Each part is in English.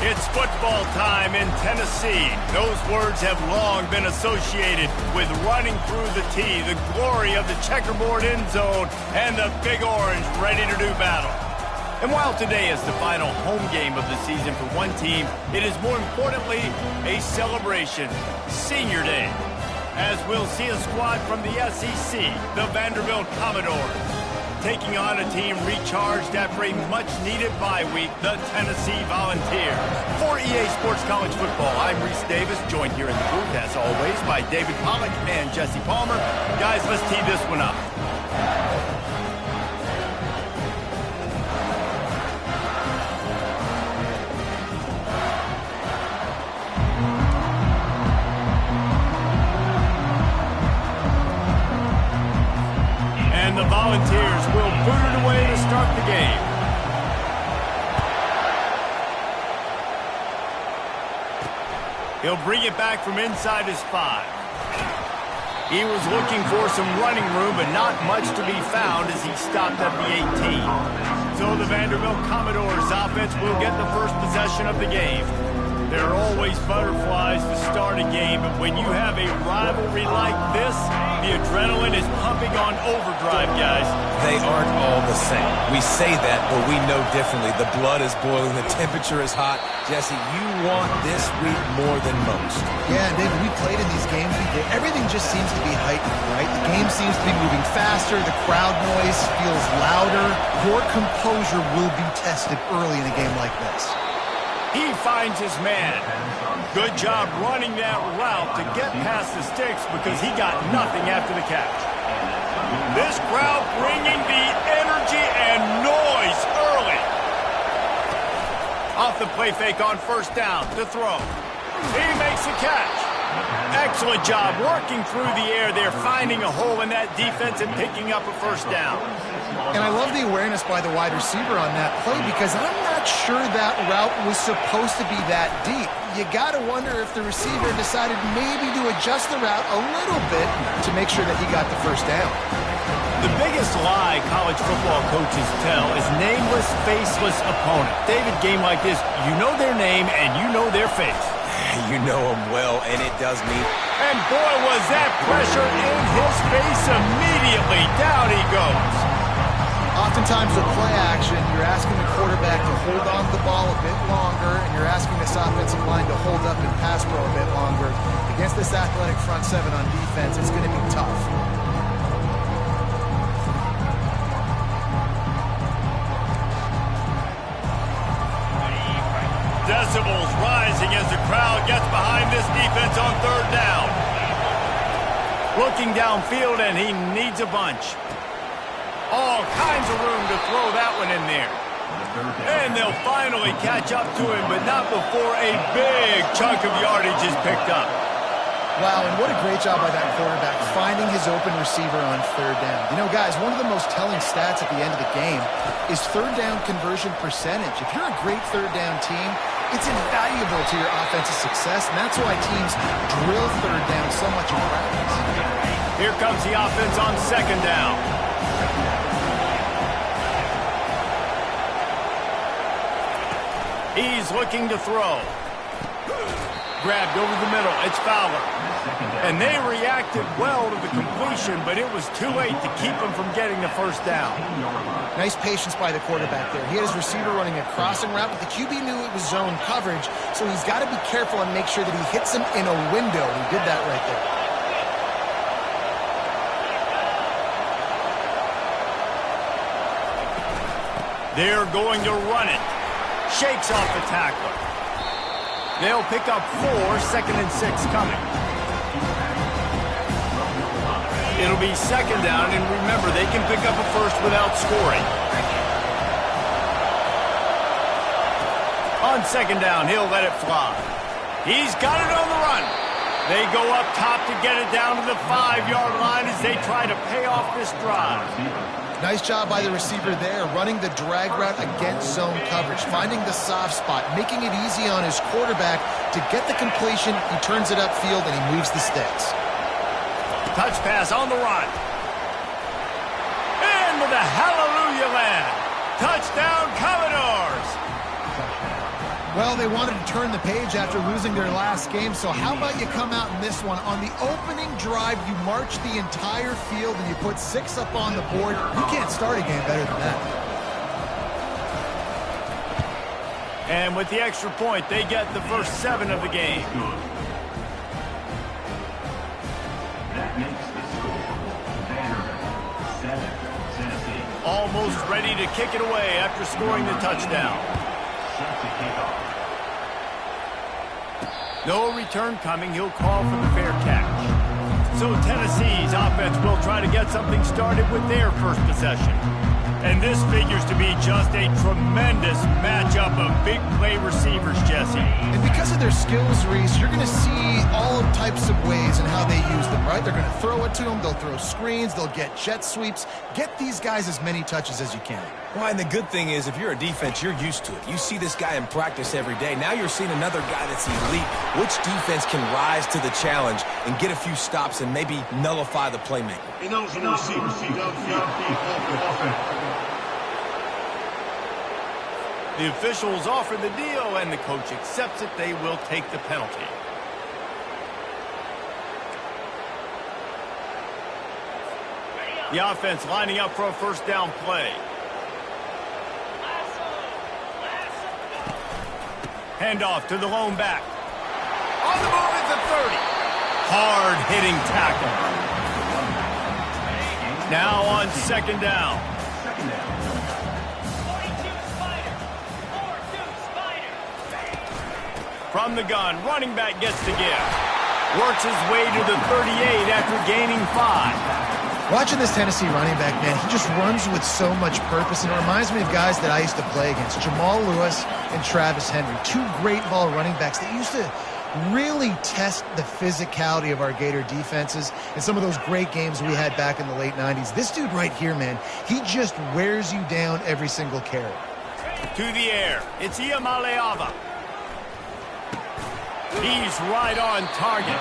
It's football time in Tennessee. Those words have long been associated with running through the tee, the glory of the checkerboard end zone, and the Big Orange ready to do battle. And while today is the final home game of the season for one team, it is more importantly a celebration, Senior Day, as we'll see a squad from the SEC, the Vanderbilt Commodores, taking on a team recharged after a much-needed bye week, the Tennessee Volunteers. For EA Sports College Football, I'm Reese Davis, joined here in the booth, as always, by David Pollack and Jesse Palmer. Guys, let's tee this one up. The Volunteers will boot it away to start the game. He'll bring it back from inside his 5. He was looking for some running room, but not much to be found as he stopped at the 18. So the Vanderbilt Commodores offense will get the first possession of the game. There are always butterflies to start a game, but when you have a rivalry like this, the adrenaline is pumping on overdrive, guys. They aren't all the same. We say that, but we know differently. The blood is boiling. The temperature is hot. Jesse, you want this week more than most. Yeah, David, we played in these games before. Everything just seems to be heightened, right? The game seems to be moving faster. The crowd noise feels louder. Your composure will be tested early in a game like this. He finds his man. Good job running that route to get past the sticks because he got nothing after the catch. This crowd bringing the energy and noise early. Off the play fake on first down to throw. He makes the catch. Excellent job working through the air there, finding a hole in that defense and picking up a first down. And I love the awareness by the wide receiver on that play because I'm not sure that route was supposed to be that deep. You got to wonder if the receiver decided maybe to adjust the route a little bit to make sure that he got the first down. The biggest lie college football coaches tell is nameless, faceless opponent. David, game like this, you know their name and you know their face. You know him well, and it does mean. And boy, was that pressure in his face immediately. Down he goes. Oftentimes with play action, you're asking the quarterback to hold on to the ball a bit longer, and you're asking this offensive line to hold up and pass pro a bit longer. Against this athletic front seven on defense, it's going to be tough. Decibels rising as the crowd gets behind this defense on third down. Looking downfield, and he needs a bunch. All kinds of room to throw that one in there. And they'll finally catch up to him, but not before a big chunk of yardage is picked up. Wow, and what a great job by that quarterback, finding his open receiver on third down. You know, guys, one of the most telling stats at the end of the game is third down conversion percentage. If you're a great third down team, it's invaluable to your offensive success, and that's why teams drill third down so much in practice. Here comes the offense on second down. He's looking to throw. Grabbed over the middle. It's Fowler. And they reacted well to the completion, but it was too late to keep him from getting the first down. Nice patience by the quarterback there. He had his receiver running a crossing route, but the QB knew it was zone coverage, so he's got to be careful and make sure that he hits him in a window. He did that right there. They're going to run it. Shakes off the tackler. They'll pick up 4, 2nd and 6 coming. It'll be second down, and remember, they can pick up a first without scoring. On second down, he'll let it fly. He's got it on the run. They go up top to get it down to the 5-yard line as they try to pay off this drive. Nice job by the receiver there, running the drag route against zone coverage, finding the soft spot, making it easy on his quarterback to get the completion. He turns it upfield, and he moves the sticks. Touch pass on the run. Into the hallelujah land. Touchdown, Commodores. Well, they wanted to turn the page after losing their last game, so how about you come out in this one? On the opening drive, you march the entire field and you put 6 up on the board. You can't start a game better than that. And with the extra point, they get the first 7 of the game. That makes the score Vanderbilt 7, Tennessee. Almost ready to kick it away after scoring the touchdown. Set to kick off. No return coming. He'll call for the fair catch. So Tennessee's offense will try to get something started with their first possession. And this figures to be just a tremendous matchup of big play receivers, Jesse. And because of their skills, Reese, you're going to see all types of ways in how they use them, right? They're going to throw it to them. They'll throw screens. They'll get jet sweeps. Get these guys as many touches as you can. Well, and the good thing is, if you're a defense, you're used to it. You see this guy in practice every day. Now you're seeing another guy that's elite. Which defense can rise to the challenge and get a few stops and maybe nullify the playmaker? He knows the receiver. The officials offer the deal, and the coach accepts it. They will take the penalty. The offense lining up for a first down play. Handoff to the lone back. On the move at the 30. Hard-hitting tackle. Now on second down. From the gun, running back gets the give. Works his way to the 38 after gaining 5. Watching this Tennessee running back, man, he just runs with so much purpose, and it reminds me of guys that I used to play against, Jamal Lewis and Travis Henry, 2 great ball running backs that used to really test the physicality of our Gator defenses in some of those great games we had back in the late 90s. This dude right here, man, he just wears you down every single carry. To the air, it's Iamaleava. He's right on target.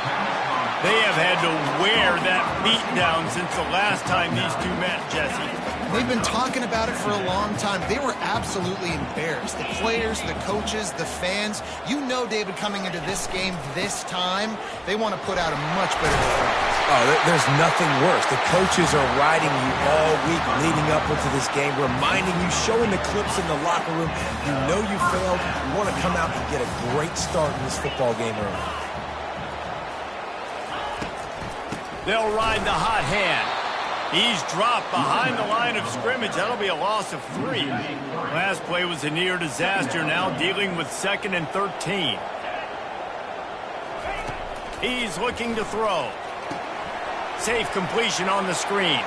They have had to wear that beat down since the last time these two met, Jesse. They've been talking about it for a long time. They were absolutely embarrassed. The players, the coaches, the fans. You know, David, coming into this game this time, they want to put out a much better performance. Oh, there's nothing worse. The coaches are riding you all week leading up into this game, reminding you, showing the clips in the locker room. You know you failed. You want to come out and get a great start in this football game early. They'll ride the hot hand. He's dropped behind the line of scrimmage. That'll be a loss of 3. Last play was a near disaster, now dealing with 2nd and 13. He's looking to throw. Safe completion on the screen.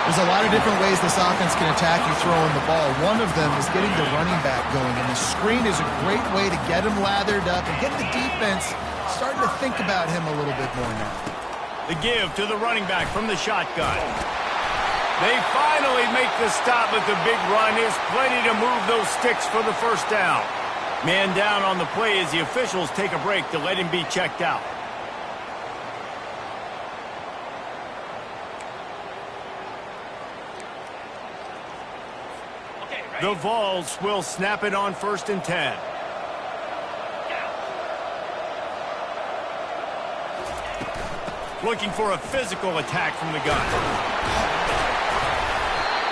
There's a lot of different ways this offense can attack you throwing the ball. One of them is getting the running back going, and the screen is a great way to get him lathered up and get the defense starting to think about him a little bit more now. The give to the running back from the shotgun. They finally make the stop, but the big run is plenty to move those sticks for the first down. Man down on the play as the officials take a break to let him be checked out. The Vols will snap it on 1st and 10. Looking for a physical attack from the gun.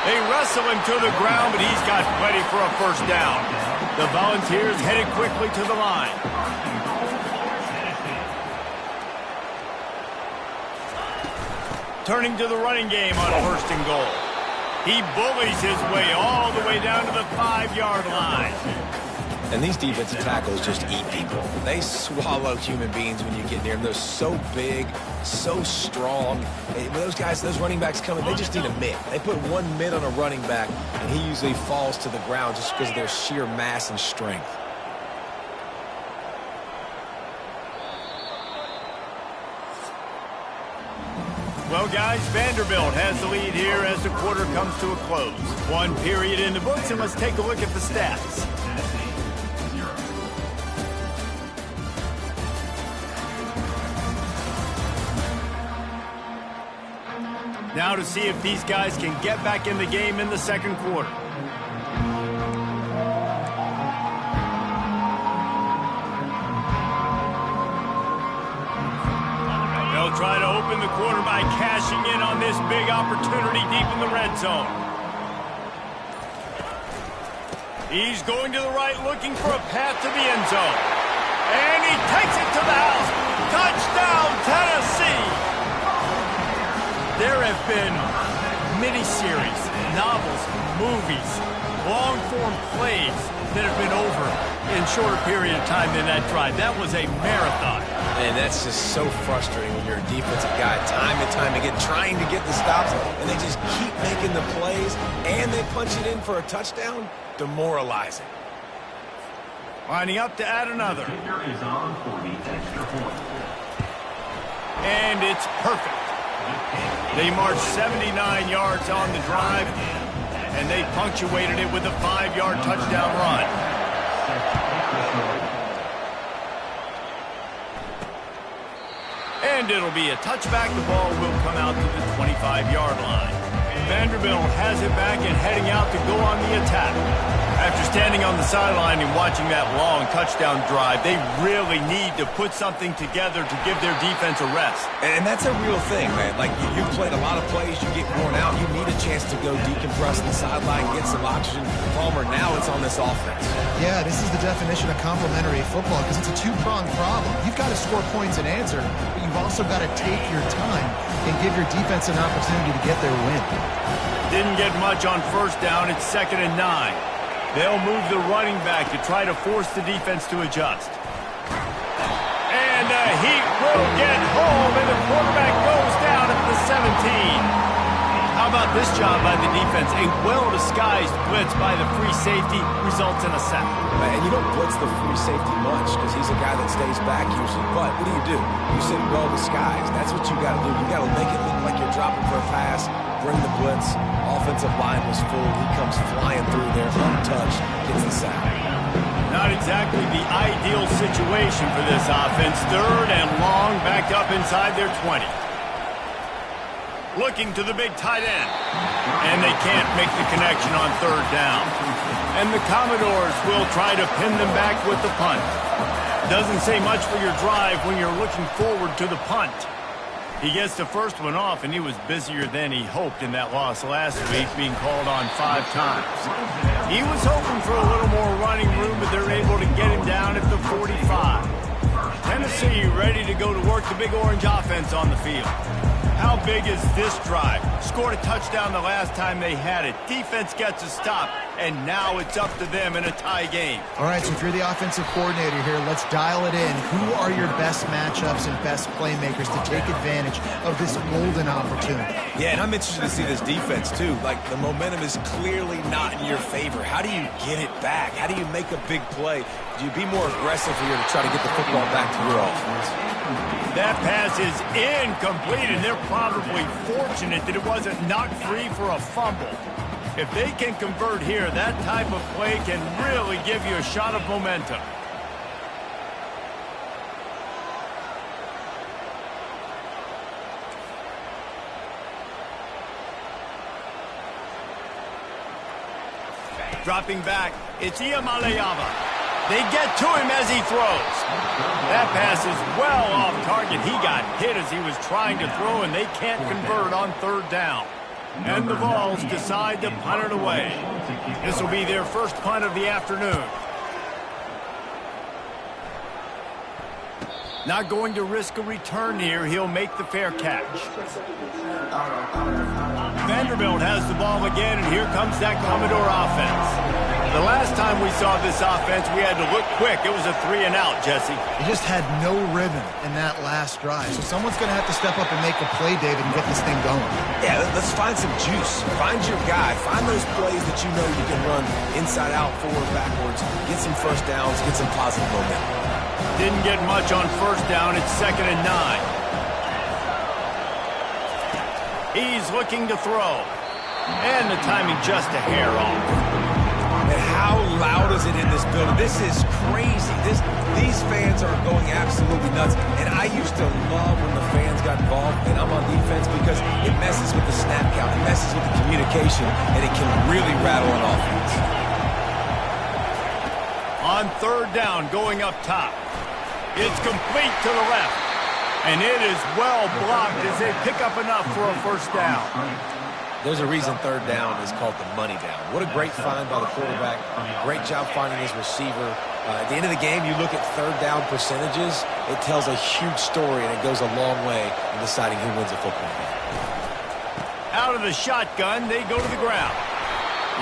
They wrestle him to the ground, but he's got plenty for a first down. The Volunteers headed quickly to the line. Turning to the running game on 1st and goal. He bullies his way all the way down to the 5-yard line. And these defensive tackles just eat people. They swallow human beings when you get near them. They're so big, so strong. When those guys, those running backs come in, they just need a mitt. They put 1 mitt on a running back, and he usually falls to the ground just because of their sheer mass and strength. Well, guys, Vanderbilt has the lead here as the quarter comes to a close. 1 period in the books, and let's take a look at the stats. Now to see if these guys can get back in the game in the second quarter. hoping the quarterback cashing in on this big opportunity deep in the red zone. He's going to the right, looking for a path to the end zone. And he takes it to the house. Touchdown, Tennessee! There have been miniseries, novels, movies, long-form plays that have been over in shorter period of time than that drive. That was a marathon. And that's just so frustrating when you're a defensive guy, time and time again, trying to get the stops, and they just keep making the plays, and they punch it in for a touchdown. Demoralizing. Lining up to add another. Kicker is on for the extra point. And it's perfect. They marched 79 yards on the drive, and they punctuated it with a 5-yard touchdown run. And it'll be a touchback. The ball will come out to the 25-yard line. Vanderbilt has it back and heading out to go on the attack. After standing on the sideline and watching that long touchdown drive, they really need to put something together to give their defense a rest. And that's a real thing, man. Like, you've played a lot of plays, you get worn out, you need a chance to go decompress on the sideline, get some oxygen. Palmer, now it's on this offense. Yeah, this is the definition of complementary football because it's a two-pronged problem. You've got to score points and answer, but you've also got to take your time and give your defense an opportunity to get their win. Didn't get much on first down. It's 2nd and 9. They'll move the running back to try to force the defense to adjust. And the heat will get home, and the quarterback goes down at the 17. How about this job by the defense? A well-disguised blitz by the free safety results in a sack. And you don't blitz the free safety much because he's a guy that stays back usually. But what do? You say well-disguised. That's what you got to do. You got to make it look like you're dropping for a pass, bring the blitz. Offensive line was full. He comes flying through there, untouched, gets the sack. Not exactly the ideal situation for this offense. 3rd and long, backed up inside their 20. Looking to the big tight end. And they can't make the connection on 3rd down. And the Commodores will try to pin them back with the punt. Doesn't say much for your drive when you're looking forward to the punt. He gets the first one off, and he was busier than he hoped in that loss last week, being called on 5 times. He was hoping for a little more running room, but they're able to get him down at the 45. Tennessee ready to go to work the Big Orange offense on the field. How big is this drive? Scored a touchdown the last time they had it. Defense gets a stop, and now it's up to them in a tie game. All right, so if you're the offensive coordinator here, let's dial it in. Who are your best matchups and best playmakers to take advantage of this golden opportunity? Yeah, and I'm interested to see this defense, too. Like, the momentum is clearly not in your favor. How do you get it back? How do you make a big play? Do you be more aggressive here to try to get the football back to your offense? That pass is incomplete, and they're probably fortunate that it wasn't knocked free for a fumble. If they can convert here, that type of play can really give you a shot of momentum. Dropping back, it's Iamaleava. They get to him as he throws. That pass is well off target. He got hit as he was trying to throw, and they can't convert on 3rd down. And the Vols decide to punt it away. This will be their first punt of the afternoon. Not going to risk a return here. He'll make the fair catch. Vanderbilt has the ball again, and here comes that Commodore offense. The last time we saw this offense, we had to look quick. It was a 3-and-out, Jesse. They just had no rhythm in that last drive. So someone's going to have to step up and make a play, David, and get this thing going. Yeah, let's find some juice. Find your guy. Find those plays that you know you can run inside out, forward, backwards. Get some first downs. Get some positive momentum. Didn't get much on first down. It's 2nd and 9. He's looking to throw. And the timing just a hair off. And how loud is it in this building? This is crazy. These fans are going absolutely nuts. And I used to love when the fans got involved, and I'm on defense, because it messes with the snap count. It messes with the communication, and it can really rattle an offense. On 3rd down, going up top. It's complete to the left. And it is well blocked as they pick up enough for a first down. There's a reason third down is called the money down. What a great find by the quarterback. Great job finding his receiver. At the end of the game, you look at third down percentages. It tells a huge story, and it goes a long way in deciding who wins a football game. Out of the shotgun, they go to the ground.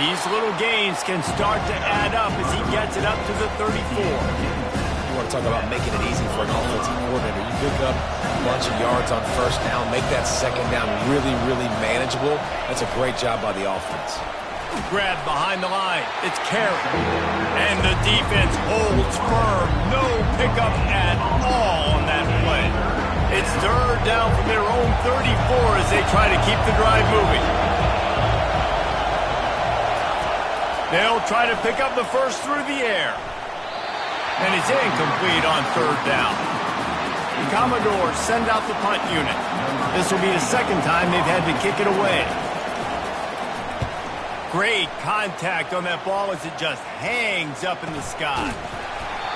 These little gains can start to add up as he gets it up to the 34. You want to talk about making it easy for an offensive coordinator. You pick up a bunch of yards on first down, make that second down really, really manageable. That's a great job by the offense. Grabbed behind the line. It's carried. And the defense holds firm. No pickup at all on that play. It's third down from their own 34 as they try to keep the drive moving. They'll try to pick up the first through the air. And it's incomplete on third down. The Commodores send out the punt unit. This will be the second time they've had to kick it away. Great contact on that ball as it just hangs up in the sky.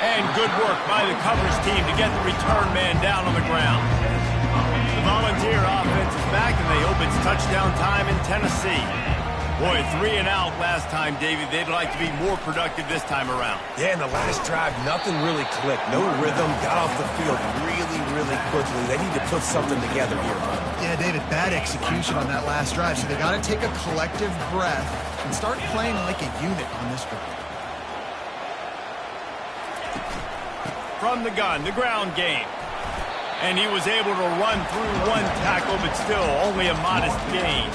And good work by the coverage team to get the return man down on the ground. The Volunteer offense is back, and they hope it's touchdown time in Tennessee. Boy, 3 and out last time, David. They'd like to be more productive this time around. Yeah, in the last drive, nothing really clicked. No rhythm, got off the field really, really quickly. They need to put something together here, bud. Yeah, David, bad execution on that last drive, so they got to take a collective breath and start playing like a unit on this drive. From the gun, the ground game. And he was able to run through one tackle, but still only a modest gain.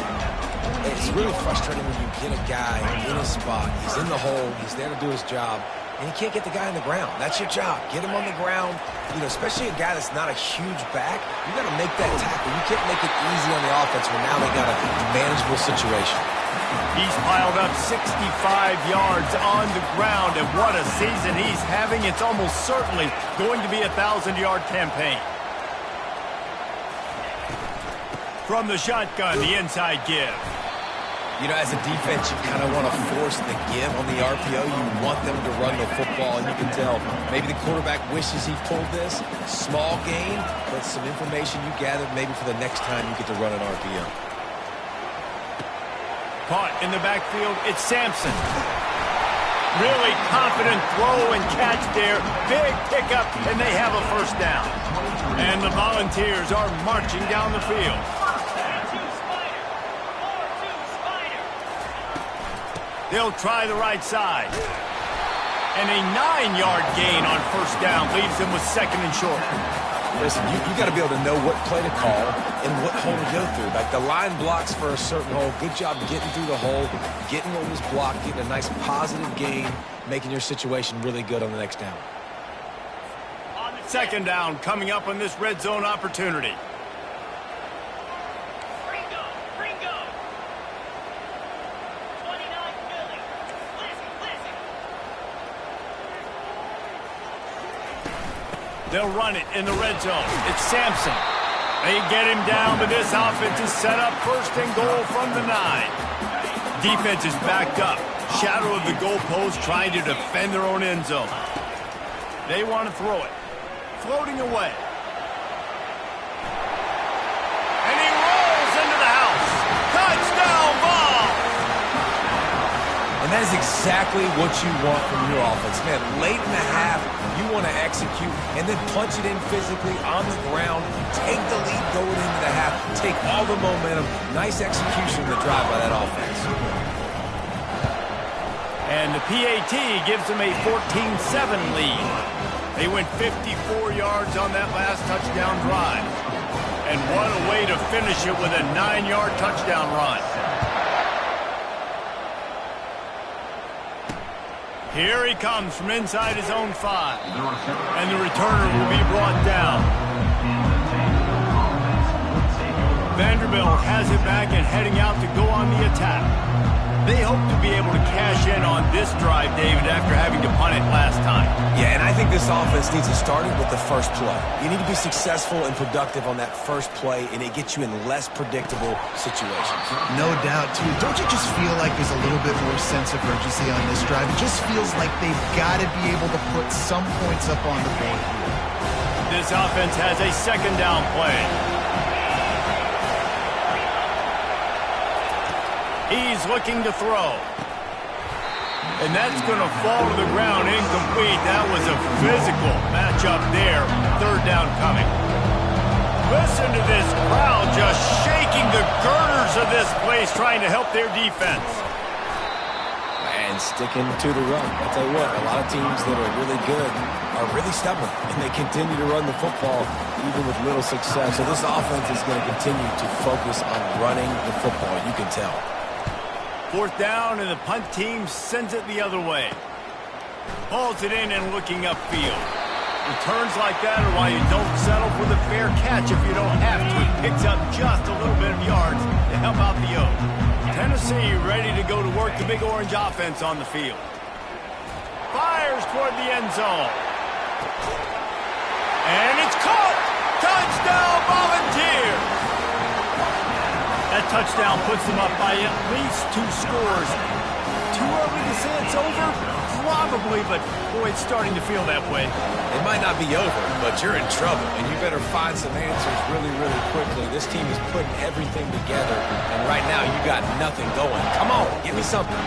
It's really frustrating when you get a guy in his spot. He's in the hole. He's there to do his job. And you can't get the guy on the ground. That's your job. Get him on the ground. You know, especially a guy that's not a huge back. You got to make that tackle. You can't make it easy on the offense when now they got a manageable situation. He's piled up 65 yards on the ground, and what a season he's having. It's almost certainly going to be a 1,000-yard campaign. From the shotgun, the inside give. You know, as a defense, you kind of want to force the give on the RPO. You want them to run the football, and you can tell maybe the quarterback wishes he pulled this. Small gain, but some information you gathered maybe for the next time you get to run an RPO. Caught in the backfield, it's Sampson. Really confident throw and catch there. Big pickup, and they have a first down. And the Volunteers are marching down the field. They'll try the right side. And a 9-yard gain on first down leaves them with second and short. Listen, you got to be able to know what play to call and what hole to go through. Like the line blocks for a certain hole. Good job getting through the hole, getting what was blocked, getting a nice positive gain, making your situation really good on the next down. Second down coming up on this red zone opportunity. They'll run it in the red zone. It's Sampson. They get him down, but this offense is set up first and goal from the 9. Defense is backed up. Shadow of the goalpost trying to defend their own end zone. They want to throw it. Floating away. And he rolls into the house. Touchdown ball! And that is exactly what you want from your offense. Man, late in the half, you want to execute and then punch it in physically on the ground. Take the lead going into the half. Take all the momentum. Nice execution of the drive by that offense. And the PAT gives them a 14-7 lead. They went 54 yards on that last touchdown drive. And what a way to finish it with a 9-yard touchdown run. Here he comes from inside his own 5. And the returner will be brought down. Vanderbilt has it back and heading out to go on the attack. They hope to be able to cash in on this drive, David, after having to punt it last time. Yeah, and I think this offense needs to start it with the first play. You need to be successful and productive on that first play, and it gets you in less predictable situations. No doubt, too. Don't you just feel like there's a little bit more sense of urgency on this drive? It just feels like they've got to be able to put some points up on the board here. This offense has a second down play. He's looking to throw. And that's going to fall to the ground incomplete. That was a physical matchup there. Third down coming. Listen to this crowd just shaking the girders of this place, trying to help their defense. And sticking to the run. I'll tell you what, a lot of teams that are really good are really stubborn, and they continue to run the football even with little success. So this offense is going to continue to focus on running the football, you can tell. Fourth down, and the punt team sends it the other way. Hauls it in and looking upfield. Returns like that are why you don't settle for the fair catch if you don't have to. It picks up just a little bit of yards to help out the O. Tennessee ready to go to work the Big Orange offense on the field. Fires toward the end zone. And it's caught! Touchdown, Volunteers! That touchdown puts them up by at least 2 scores. Too early to say it's over? Probably, but boy, it's starting to feel that way. It might not be over, but you're in trouble, and you better find some answers really, really quickly. This team is putting everything together, and right now you got nothing going. Come on, give me something.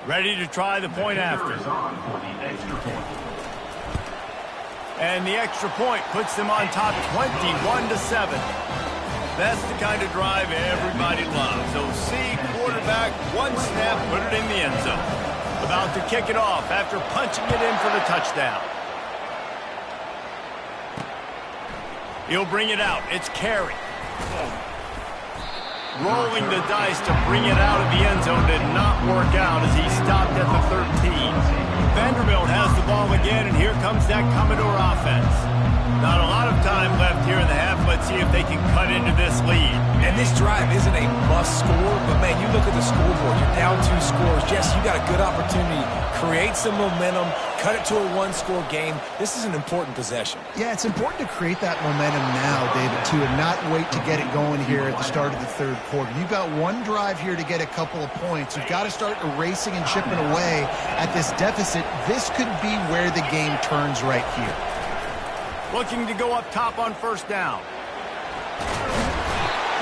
Ready to try the point after. And the extra point puts them on top 21-7. That's the kind of drive everybody loves. OC quarterback, one snap, put it in the end zone. About to kick it off after punching it in for the touchdown. He'll bring it out. It's Carey. Rolling the dice to bring it out of the end zone did not work out as he stopped at the 13. Vanderbilt has the ball again, and here comes that Commodore offense. Not a lot of time left here in the half. Let's see if they can cut into this lead. And this drive isn't a must score, but man, you look at the scoreboard. You're down 2 scores. Jesse, you got a good opportunity. Create some momentum. Cut it to a 1-score game. This is an important possession. Yeah, it's important to create that momentum now, David, too, and not wait to get it going here at the start of the third quarter. You've got one drive here to get a couple of points. You've got to start erasing and chipping away at this deficit. This could be where the game turns right here. Looking to go up top on first down.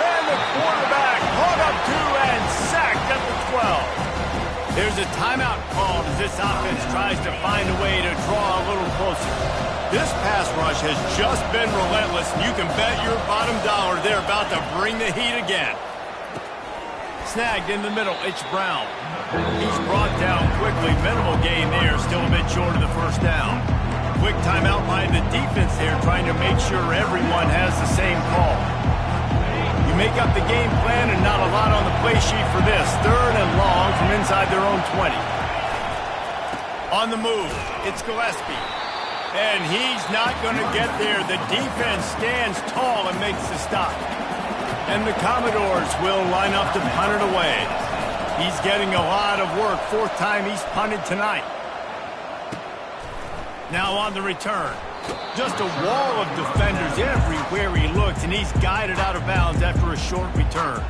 And the quarterback caught up 2 and sacked at the 12. There's a timeout called as this offense tries to find a way to draw a little closer. This pass rush has just been relentless, and you can bet your bottom dollar they're about to bring the heat again. Snagged in the middle, it's Brown. He's brought down quickly. Minimal gain there, still a bit short of the first down. Quick timeout by the defense there, trying to make sure everyone has the same call. You make up the game plan and not a lot on the play sheet for this. Third and long from inside their own 20. On the move, it's Gillespie. And he's not going to get there. The defense stands tall and makes the stop. And the Commodores will line up to punt it away. He's getting a lot of work. 4th time he's punted tonight. Now on the return. Just a wall of defenders everywhere he looks, and he's guided out of bounds after a short return.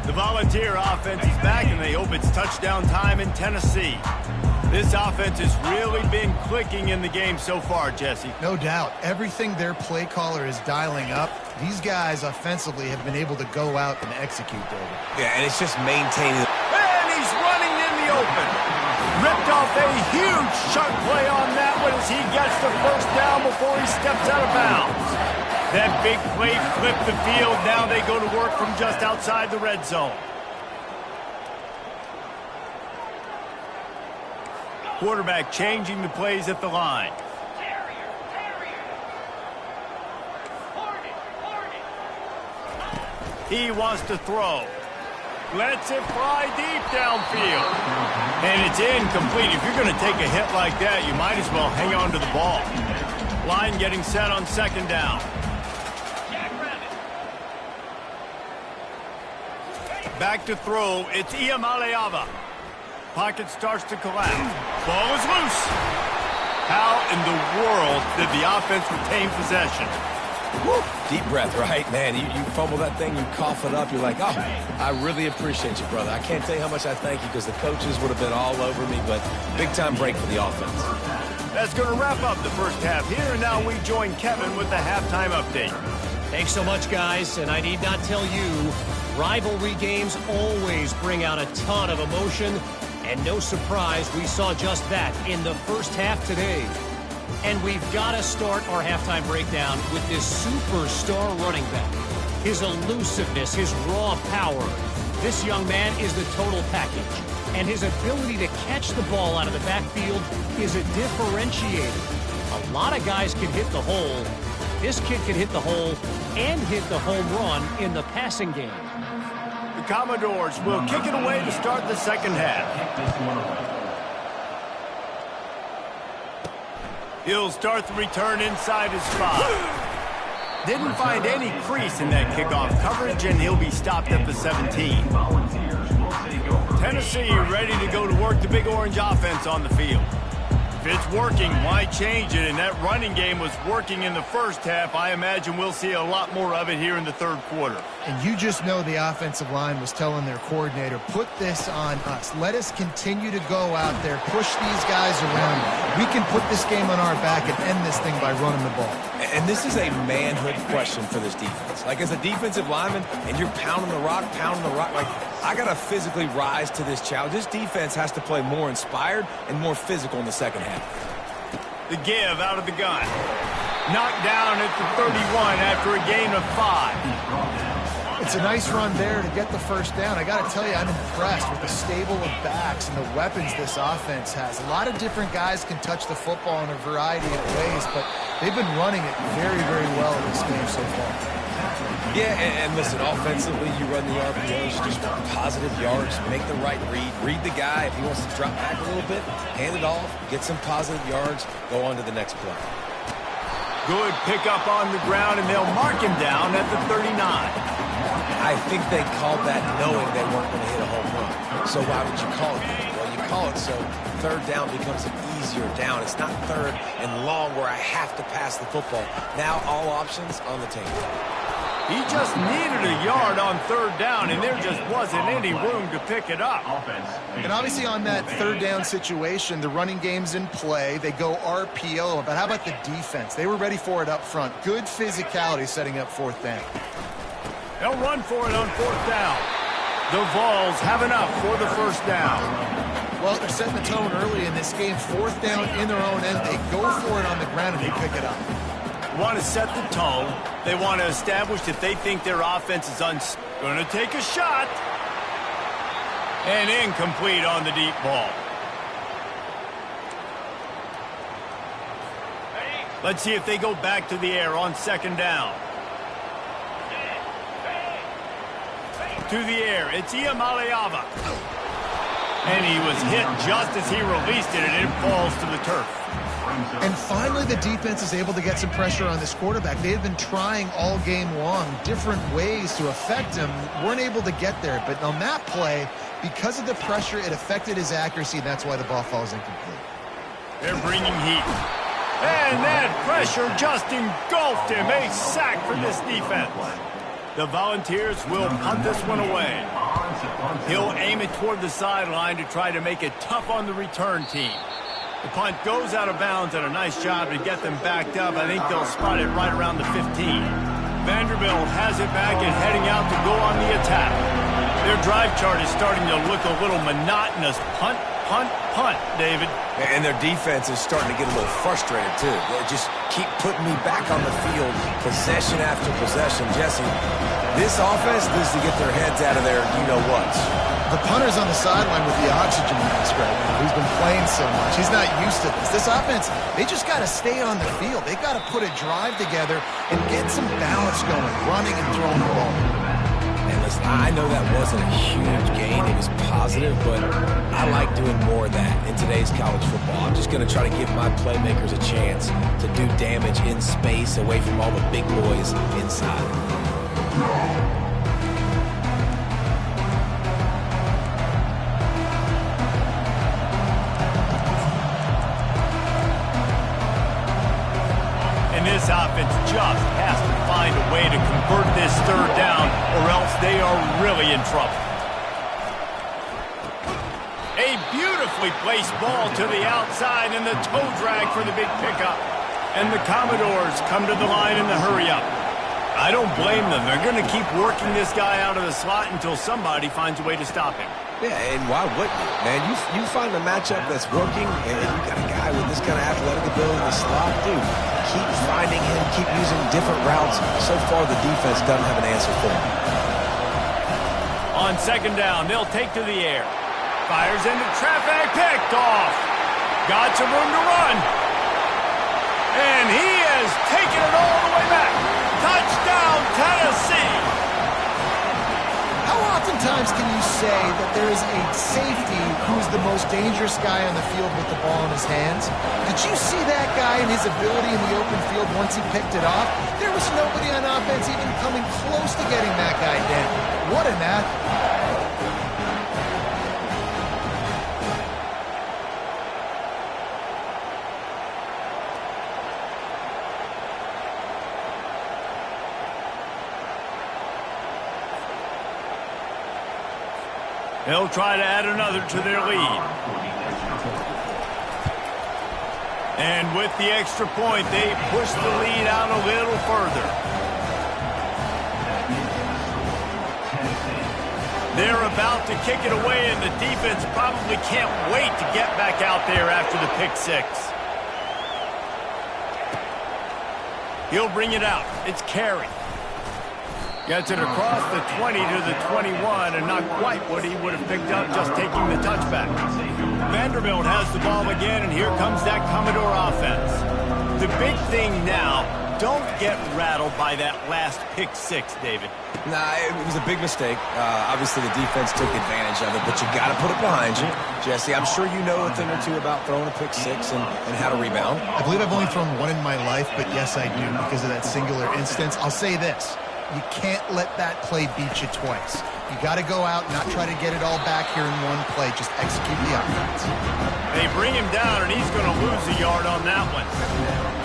The Volunteer offense is back, and they hope it's touchdown time in Tennessee. This offense has really been clicking in the game so far, Jesse. No doubt. Everything their play caller is dialing up, these guys offensively have been able to go out and execute, David. Yeah, and it's just maintaining. And he's running in the open. Ripped off a huge chunk play on that one as he gets the first down before he steps out of bounds. That big play flipped the field. Now they go to work from just outside the red zone. Quarterback changing the plays at the line. He wants to throw. Lets it fly deep downfield. And it's incomplete. If you're going to take a hit like that, you might as well hang on to the ball. Line getting set on second down. Back to throw. It's Iamaleava. Pocket starts to collapse. Ball is loose. How in the world did the offense retain possession? Woo, deep breath, right? Man, you fumble that thing, you cough it up, you're like, oh, I really appreciate you, brother. I can't tell you how much I thank you because the coaches would have been all over me, but big-time break for the offense. That's going to wrap up the first half here, and now we join Kevin with the halftime update. Thanks so much, guys, and I need not tell you, rivalry games always bring out a ton of emotion, and no surprise, we saw just that in the first half today. And we've got to start our halftime breakdown with this superstar running back. His elusiveness, his raw power. This young man is the total package. And his ability to catch the ball out of the backfield is a differentiator. A lot of guys can hit the hole. This kid can hit the hole and hit the home run in the passing game. The Commodores will kick it away to start the second half. He'll start the return inside his 5. Didn't find any crease in that kickoff coverage, and he'll be stopped at the 17. Tennessee ready to go to work the Big Orange offense on the field. If it's working, why change it? And that running game was working in the first half. I imagine we'll see a lot more of it here in the third quarter. And you just know the offensive line was telling their coordinator, put this on us. Let us continue to go out there, push these guys around. We can put this game on our back and end this thing by running the ball. And this is a manhood question for this defense. Like, as a defensive lineman, and you're pounding the rock, like, I got to physically rise to this challenge. This defense has to play more inspired and more physical in the second half. The give out of the gun. Knocked down at the 31 after a gain of 5. It's a nice run there to get the first down. I got to tell you, I'm impressed with the stable of backs and the weapons this offense has. A lot of different guys can touch the football in a variety of ways, but they've been running it very, very well in this game so far. Yeah, and listen, offensively, you run the RPOs, just positive yards, make the right read the guy. If he wants to drop back a little bit, hand it off, get some positive yards, go on to the next play. Good pickup on the ground, and they'll mark him down at the 39. I think they called that knowing they weren't going to hit a home run. So why would you call it that? Well, you call it so third down becomes an easier down. It's not third and long where I have to pass the football. Now all options on the table. He just needed a yard on third down, and there just wasn't any room to pick it up. And obviously on that third down situation, the running game's in play. They go RPO. But how about the defense? They were ready for it up front. Good physicality setting up fourth down. They'll run for it on fourth down. The Vols have enough for the first down. Well, they're setting the tone early in this game. Fourth down in their own end. They go for it on the ground, and they pick it up. Want to set the tone. They want to establish that they think their offense is going to take a shot. And incomplete on the deep ball. Let's see if they go back to the air on second down. To the air, it's Iamaleava. And he was hit just as he released it, and it falls to the turf. And finally, the defense is able to get some pressure on this quarterback. They had been trying all game long different ways to affect him. Weren't able to get there. But on that play, because of the pressure, it affected his accuracy, and that's why the ball falls incomplete. They're bringing heat. And that pressure just engulfed him. A sack for this defense. The Volunteers will punt this one away. He'll aim it toward the sideline to try to make it tough on the return team. The punt goes out of bounds, and a nice job to get them backed up. I think they'll spot it right around the 15. Vanderbilt has it back and heading out to go on the attack. Their drive chart is starting to look a little monotonous. Punt, punt, punt, David. And their defense is starting to get a little frustrated, too. They just keep putting me back on the field, possession after possession. Jesse, this offense needs to get their heads out of their you-know-whats. The punter's on the sideline with the oxygen mask right now. He's been playing so much. He's not used to this. This offense, they just got to stay on the field. They got to put a drive together and get some balance going, running and throwing the ball. And listen, I know that wasn't a huge gain. It was positive, but I like doing more of that in today's college football. I'm just going to try to give my playmakers a chance to do damage in space away from all the big boys inside. And this offense just has to find a way to convert this third down, or else they are really in trouble. A beautifully placed ball to the outside, and the toe drag for the big pickup. And the Commodores come to the line in the hurry-up. I don't blame them. They're going to keep working this guy out of the slot until somebody finds a way to stop him. Yeah, and why wouldn't you, man? You find a matchup that's working, and you got a guy with this kind of athletic ability in the slot, dude. Keep finding him, keep using different routes. So far, the defense doesn't have an answer for him. On second down, they'll take to the air. Fires into traffic, picked off. Got some room to run. And he has taken it all the way back. Touchdown, Tennessee. How oftentimes can you say that there is a safety who's the most dangerous guy on the field with the ball in his hands? Did you see that guy and his ability in the open field once he picked it off? There was nobody on offense even coming close to getting that guy down. What an athlete. They'll try to add another to their lead. And with the extra point, they push the lead out a little further. They're about to kick it away, and the defense probably can't wait to get back out there after the pick six. He'll bring it out. It's Carey. Gets it across the 20 to the 21, and not quite what he would have picked up just taking the touchback. Vanderbilt has the ball again, and here comes that Commodore offense. The big thing now, don't get rattled by that last pick six, David. Nah, it was a big mistake. Obviously, the defense took advantage of it, but you got to put it behind you. Jesse, I'm sure you know a thing or two about throwing a pick six and how to rebound. I believe I've only thrown one in my life, but yes, I do because of that singular instance. I'll say this. You can't let that play beat you twice. You got to go out, not try to get it all back here in one play. Just execute the offense. They bring him down, and he's going to lose a yard on that one.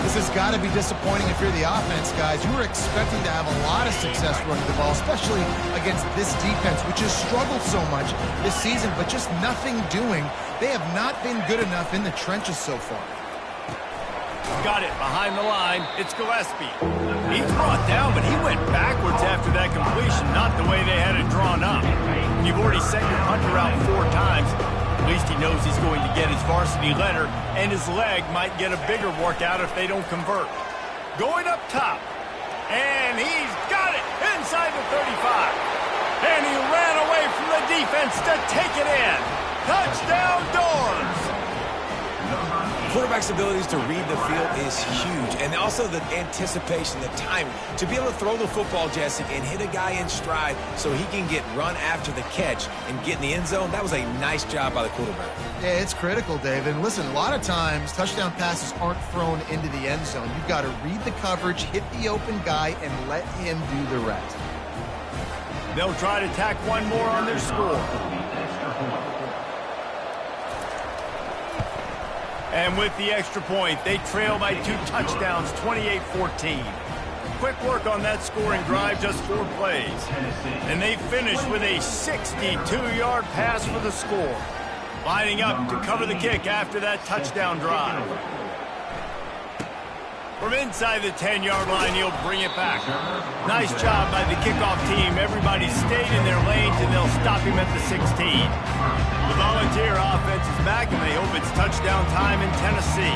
This has got to be disappointing if you're the offense, guys. You were expecting to have a lot of success running the ball, especially against this defense, which has struggled so much this season, but just nothing doing. They have not been good enough in the trenches so far. Got it behind the line. It's Gillespie. He's brought down, but he went backwards after that completion, not the way they had it drawn up. You've already sent your punter out 4 times. At least he knows he's going to get his varsity letter, and his leg might get a bigger workout if they don't convert. Going up top, and he's got it inside the 35. And he ran away from the defense to take it in. Touchdown, Doors! Quarterback's abilities to read the field is huge, and also the anticipation, the timing. To be able to throw the football, Jesse, and hit a guy in stride so he can get run after the catch and get in the end zone, that was a nice job by the quarterback. Yeah, it's critical, David. And listen, a lot of times touchdown passes aren't thrown into the end zone. You've got to read the coverage, hit the open guy, and let him do the rest. They'll try to tack one more on their score. And with the extra point, they trail by 2 touchdowns, 28-14. Quick work on that scoring drive, just 4 plays. And they finish with a 62-yard pass for the score. Lining up to cover the kick after that touchdown drive. From inside the 10-yard line, he'll bring it back. Nice job by the kickoff team. Everybody stayed in their lanes, and they'll stop him at the 16. The Volunteer offense is back, and they hope it's touchdown time in Tennessee.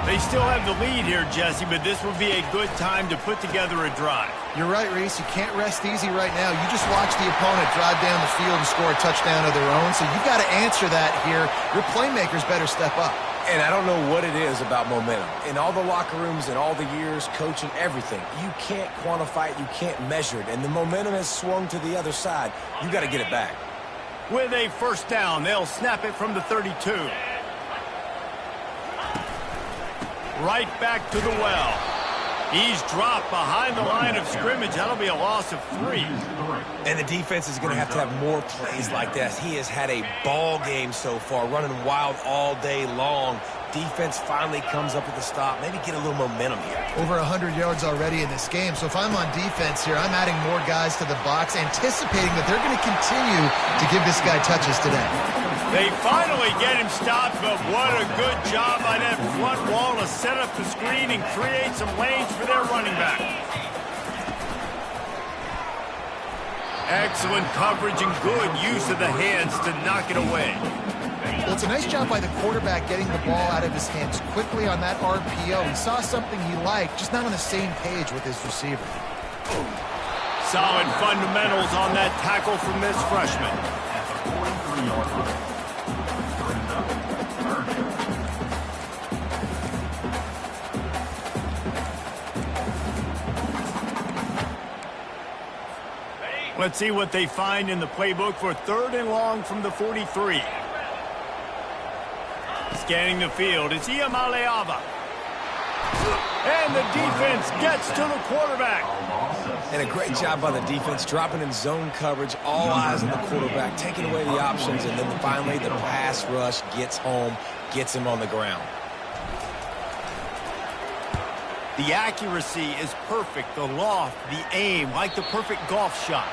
They still have the lead here, Jesse, but this would be a good time to put together a drive. You're right, Reese. You can't rest easy right now. You just watch the opponent drive down the field and score a touchdown of their own, so you've got to answer that here. Your playmakers better step up. And I don't know what it is about momentum. In all the locker rooms and all the years, coaching, everything, you can't quantify it, you can't measure it. And the momentum has swung to the other side. You got to get it back. With a first down, they'll snap it from the 32. Right back to the well. He's dropped behind the line of scrimmage. That'll be a loss of 3. And the defense is going to have more plays like that. He has had a ball game so far, running wild all day long. defense finally comes up with a stop, maybe get a little momentum here. Over 100 yards already in this game, so if I'm on defense here, I'm adding more guys to the box, anticipating that they're going to continue to give this guy touches today. They finally get him stopped, but what a good job by that front wall to set up the screen and create some lanes for their running back. Excellent coverage and good use of the hands to knock it away. Well, it's a nice job by the quarterback getting the ball out of his hands quickly on that RPO. He saw something he liked, just not on the same page with his receiver. Solid fundamentals on that tackle from this freshman. At the 43-yard line. Brings up third down. Let's see what they find in the playbook for 3rd and long from the 43. Scanning the field, it's Iamaleava. And the defense gets to the quarterback. And a great job by the defense, dropping in zone coverage, all eyes on the quarterback, taking away the options, and then finally the pass rush gets home, gets him on the ground. The accuracy is perfect, the loft, the aim, like the perfect golf shot.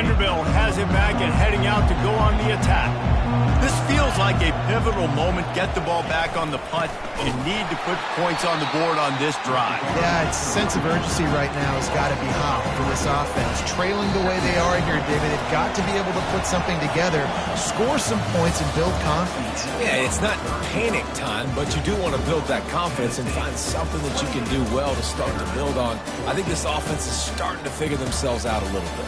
Vanderbilt has it back and heading out to go on the attack. This feels like a pivotal moment. Get the ball back on the punt. You need to put points on the board on this drive. Yeah, its sense of urgency right now has got to be high for this offense. Trailing the way they are here, David, they've got to be able to put something together, score some points, and build confidence. Yeah, it's not panic time, but you do want to build that confidence and find something that you can do well to start to build on. I think this offense is starting to figure themselves out a little bit.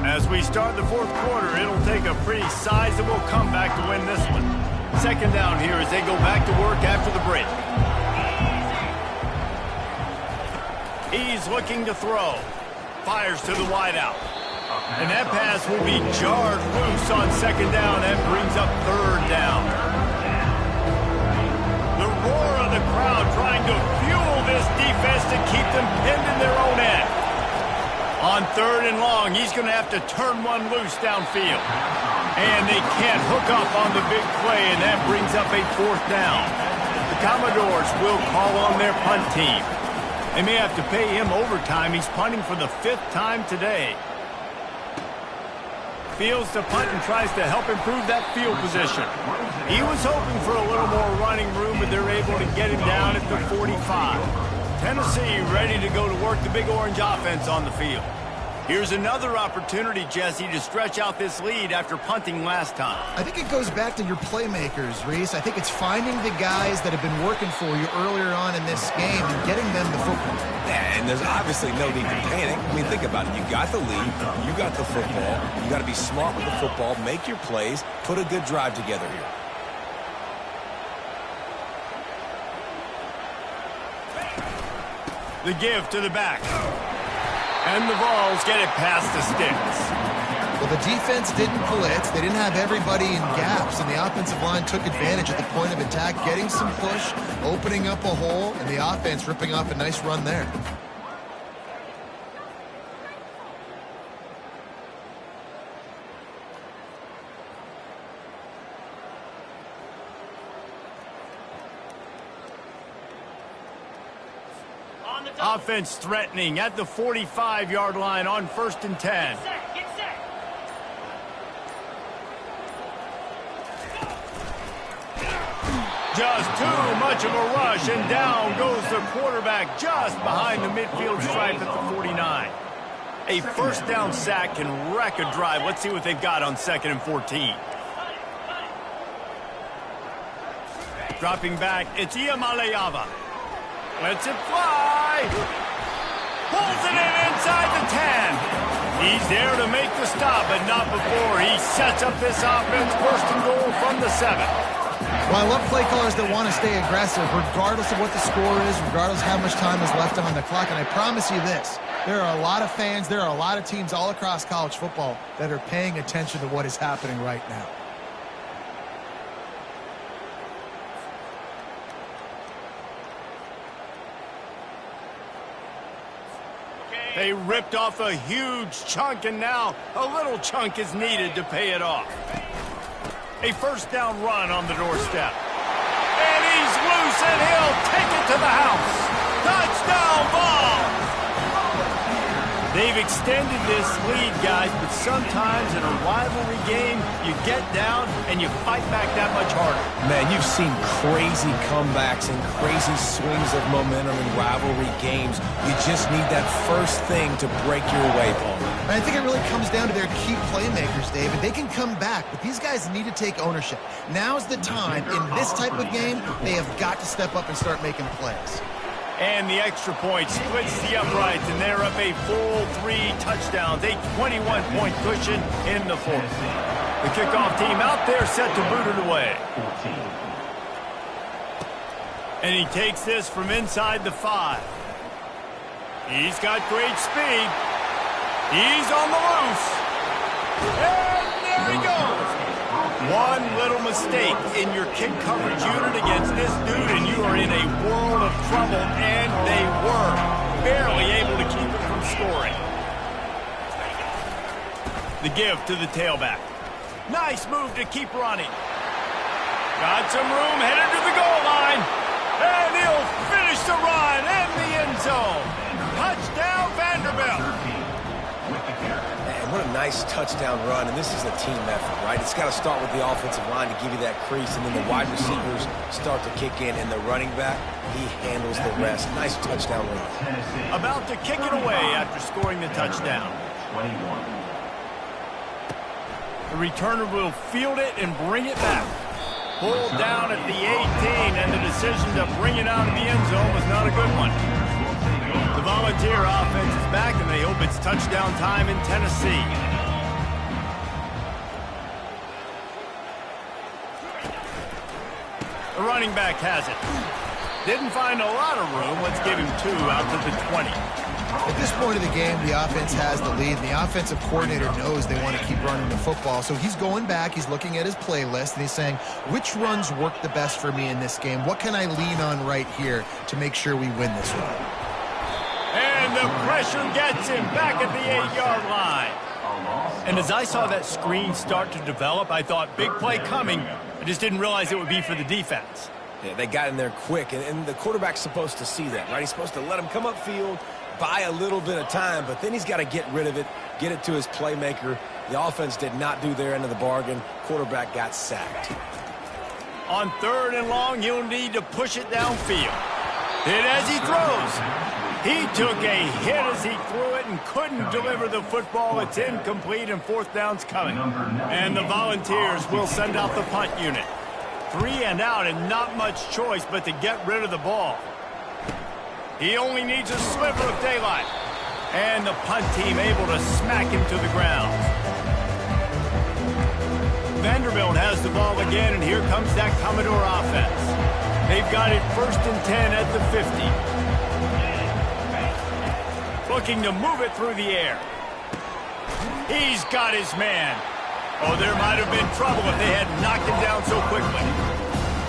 As we start the fourth quarter, it'll take a pretty sizable comeback to win this one. Second down here as they go back to work after the break. He's looking to throw. Fires to the wideout. And that pass will be jarred loose on second down. That brings up third down. The roar of the crowd trying to fuel this defense to keep them pinned in their own end. On third and long, he's going to have to turn one loose downfield. And they can't hook up on the big play, and that brings up a fourth down. The Commodores will call on their punt team. They may have to pay him overtime. He's punting for the 5th time today. Fields to punt and tries to help improve that field position. He was hoping for a little more running room, but they're able to get him down at the 45. Tennessee ready to go to work the Big Orange offense on the field. Here's another opportunity, Jesse, to stretch out this lead after punting last time. I think it goes back to your playmakers, Reese. I think it's finding the guys that have been working for you earlier on in this game and getting them the football. Yeah, and there's obviously no need to panic. I mean, think about it. You got the lead. You got the football. You got to be smart with the football. Make your plays. Put a good drive together here. The give to the back. And the Vols get it past the sticks. Well, the defense didn't blitz. They didn't have everybody in gaps, and the offensive line took advantage at the point of attack, getting some push, opening up a hole, and the offense ripping off a nice run there. Offense threatening at the 45-yard line on 1st and 10. Just too much of a rush, and down goes the quarterback just behind the midfield stripe at the 49. A first down sack can wreck a drive. Let's see what they've got on 2nd and 14. Dropping back, it's Iamaleava. Lets it fly. Pulls it in inside the 10. He's there to make the stop, but not before. He sets up this offense, 1st and goal from the 7. Well, I love play callers that want to stay aggressive, regardless of what the score is, regardless of how much time is left on the clock. And I promise you this, there are a lot of fans, there are a lot of teams all across college football that are paying attention to what is happening right now. They ripped off a huge chunk, and now a little chunk is needed to pay it off. A first down run on the doorstep. And he's loose, and he'll take it to the house. Touchdown ball! They've extended this lead, guys, but sometimes in a rivalry game, you get down and you fight back that much harder. Man, you've seen crazy comebacks and crazy swings of momentum in rivalry games. You just need that first thing to break your way, Paul. And I think it really comes down to their key playmakers, David. They can come back, but these guys need to take ownership. Now's the time. In this type of game, they have got to step up and start making plays. And the extra point splits the uprights, and they're up a full 3 touchdowns, a 21-point cushion in the 4th. The kickoff team out there set to boot it away. And he takes this from inside the 5. He's got great speed. He's on the loose. And there he goes. One little mistake in your kick coverage unit against this dude, and you are in a world of trouble, and they were barely able to keep it from scoring. The give to the tailback. Nice move to keep running. Got some room, headed to the goal line. And he'll finish the run in the end zone. Touchdown, nice touchdown run, and this is a team effort, right? It's got to start with the offensive line to give you that crease, and then the wide receivers start to kick in, and the running back, he handles the rest. Nice touchdown run. About to kick it away after scoring the touchdown. 21. The returner will field it and bring it back. Pulled down at the 18, and the decision to bring it out of the end zone was not a good one. The Volunteer offense is back, and they hope it's touchdown time in Tennessee. The running back has it. Didn't find a lot of room. Let's give him 2 out to the 20. At this point of the game, the offense has the lead, and the offensive coordinator knows they want to keep running the football. So he's going back, he's looking at his playlist, and he's saying, which runs work the best for me in this game? What can I lean on right here to make sure we win this one? And the pressure gets him back at the 8-yard line. And as I saw that screen start to develop, I thought, big play coming. I just didn't realize it would be for the defense. Yeah, they got in there quick, and the quarterback's supposed to see that, right? He's supposed to let him come upfield, buy a little bit of time, but then he's got to get rid of it, get it to his playmaker. The offense did not do their end of the bargain. Quarterback got sacked. On 3rd and long, he'll need to push it downfield. Hit as he throws. He took a hit as he threw it and couldn't deliver the football. It's incomplete, and 4th down's coming. And the Volunteers will send out the punt unit. 3 and out, and not much choice but to get rid of the ball. He only needs a sliver of daylight. And the punt team able to smack him to the ground. Vanderbilt has the ball again, and here comes that Commodore offense. They've got it 1st and 10 at the 50. Looking to move it through the air. He's got his man. Oh, there might have been trouble if they had knocked him down so quickly.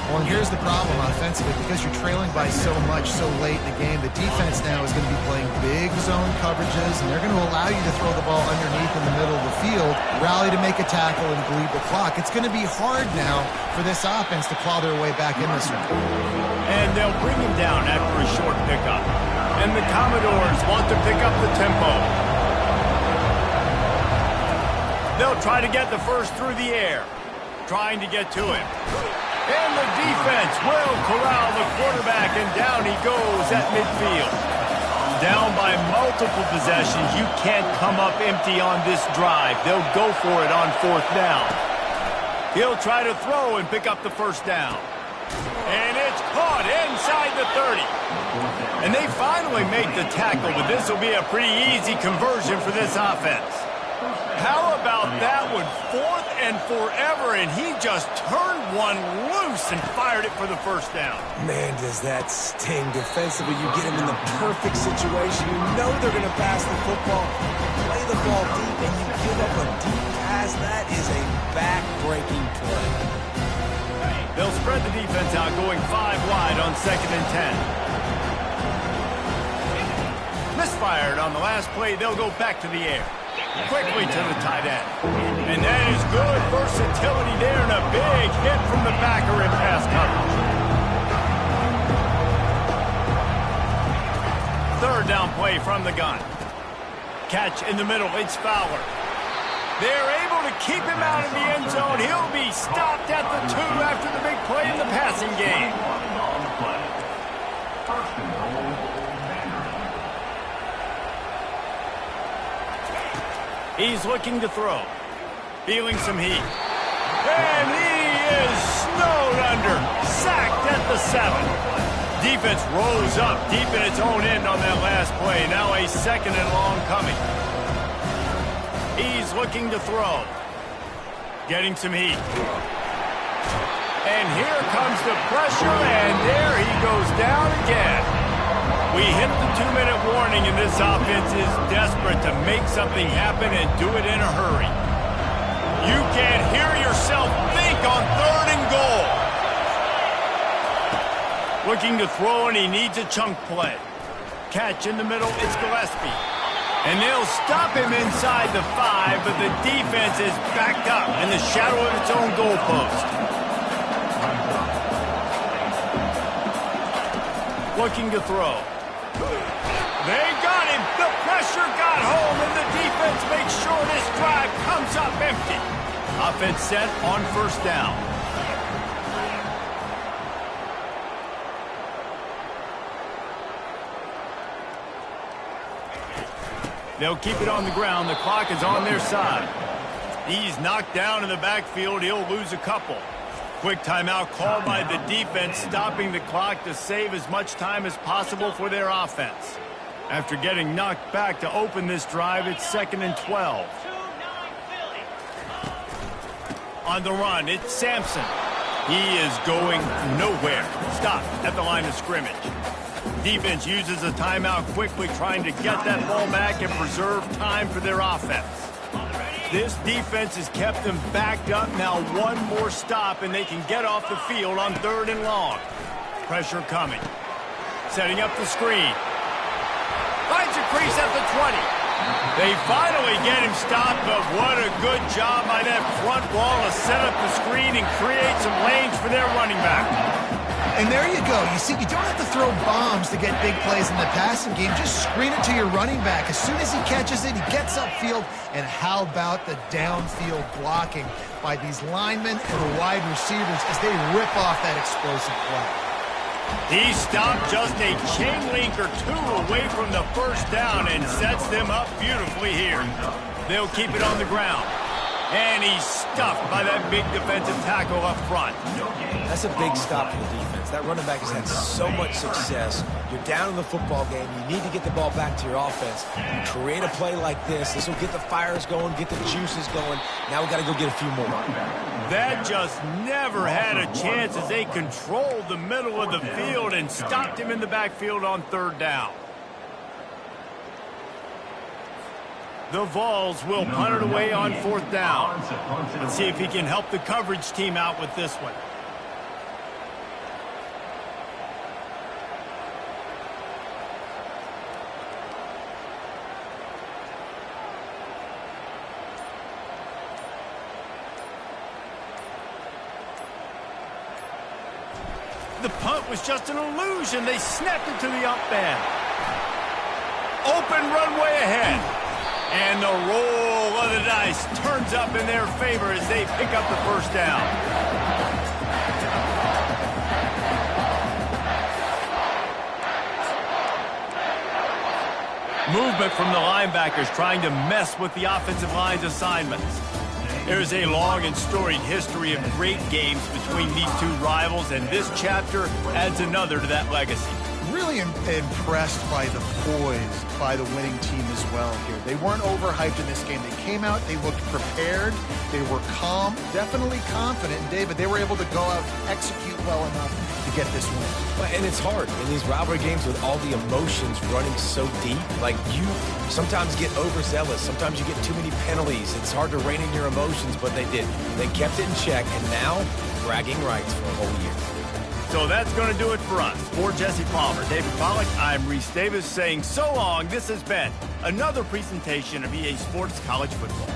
Well, and here's the problem offensively. Because you're trailing by so much so late in the game, the defense now is going to be playing big zone coverages, and they're going to allow you to throw the ball underneath in the middle of the field, rally to make a tackle, and bleed the clock. It's going to be hard now for this offense to claw their way back in this one. And they'll bring him down after a short pickup. And the Commodores want to pick up the tempo. They'll try to get the first through the air. Trying to get to him. And the defense will corral the quarterback, and down he goes at midfield. Down by multiple possessions. You can't come up empty on this drive. They'll go for it on 4th down. He'll try to throw and pick up the 1st down. And it's caught inside the 30. And they finally make the tackle, but this will be a pretty easy conversion for this offense. How about that one? 4th and forever, and he just turned one loose and fired it for the 1st down. Man, does that sting defensively. You get him in the perfect situation. You know they're going to pass the football, play the ball deep, and you give up a deep pass. That is a back-breaking play. They'll spread the defense out, going 5 wide on 2nd and 10. Misfired on the last play. They'll go back to the air. Quickly to the tight end. And that is good versatility there, and a big hit from the backer in pass coverage. 3rd down play from the gun. Catch in the middle. It's Fowler. They're able to keep him out of the end zone. He'll be stopped at the 2 after the big play in the passing game. He's looking to throw. Feeling some heat. And he is snowed under. Sacked at the 7. Defense rose up deep in its own end on that last play. Now a 2nd and long coming. He's looking to throw. Getting some heat. And here comes the pressure, and there he goes down again. We hit the 2-minute warning, and this offense is desperate to make something happen and do it in a hurry. You can't hear yourself think on 3rd and goal. Looking to throw, and he needs a chunk play. Catch in the middle, it's Gillespie. And they'll stop him inside the 5, but the defense is backed up in the shadow of its own goalpost. Looking to throw. They got him. The pressure got home, and the defense makes sure this drive comes up empty. Offense set on first down. They'll keep it on the ground. The clock is on their side. He's knocked down in the backfield. He'll lose a couple. Quick timeout called by the defense, stopping the clock to save as much time as possible for their offense. After getting knocked back to open this drive, it's 2nd and 12. On the run, it's Sampson. He is going nowhere. Stopped at the line of scrimmage. Defense uses a timeout quickly, trying to get that ball back and preserve time for their offense. This defense has kept them backed up. Now one more stop, and they can get off the field on 3rd and long. Pressure coming. Setting up the screen. Finds a crease at the 20. They finally get him stopped, but what a good job by that front wall to set up the screen and create some lanes for their running back. And there you go. You see, you don't have to throw bombs to get big plays in the passing game. Just screen it to your running back. As soon as he catches it, he gets upfield. And how about the downfield blocking by these linemen and the wide receivers as they rip off that explosive play? He stopped just a chain link or two away from the first down and sets them up beautifully here. They'll keep it on the ground. And he's stuffed by that big defensive tackle up front. That's a big stop for the defense. That running back has had so much success. You're down in the football game. You need to get the ball back to your offense. You create a play like this. This will get the fires going, get the juices going. Now we got to go get a few more. That just never had a chance as they controlled the middle of the field and stopped him in the backfield on 3rd down. The Vols will punt it away on 4th down. Let's see if he can help the coverage team out with this one. The punt was just an illusion. They snapped it to the up end. Open runway ahead. And the roll of the dice turns up in their favor as they pick up the first down. Movement from the linebackers trying to mess with the offensive line's assignments. There's a long and storied history of great games between these two rivals, and this chapter adds another to that legacy. Really impressed by the poise by the winning team as well here. They weren't overhyped in this game. They came out, they looked prepared, they were calm, definitely confident. And David, they were able to go out and execute well enough to get this win. And it's hard in these rivalry games with all the emotions running so deep. Like, you sometimes get overzealous. Sometimes you get too many penalties. It's hard to rein in your emotions, but they did. They kept it in check, and now bragging rights for a whole year. So that's going to do it for us. For Jesse Palmer, David Pollack, I'm Reese Davis saying so long. This has been another presentation of EA Sports College Football.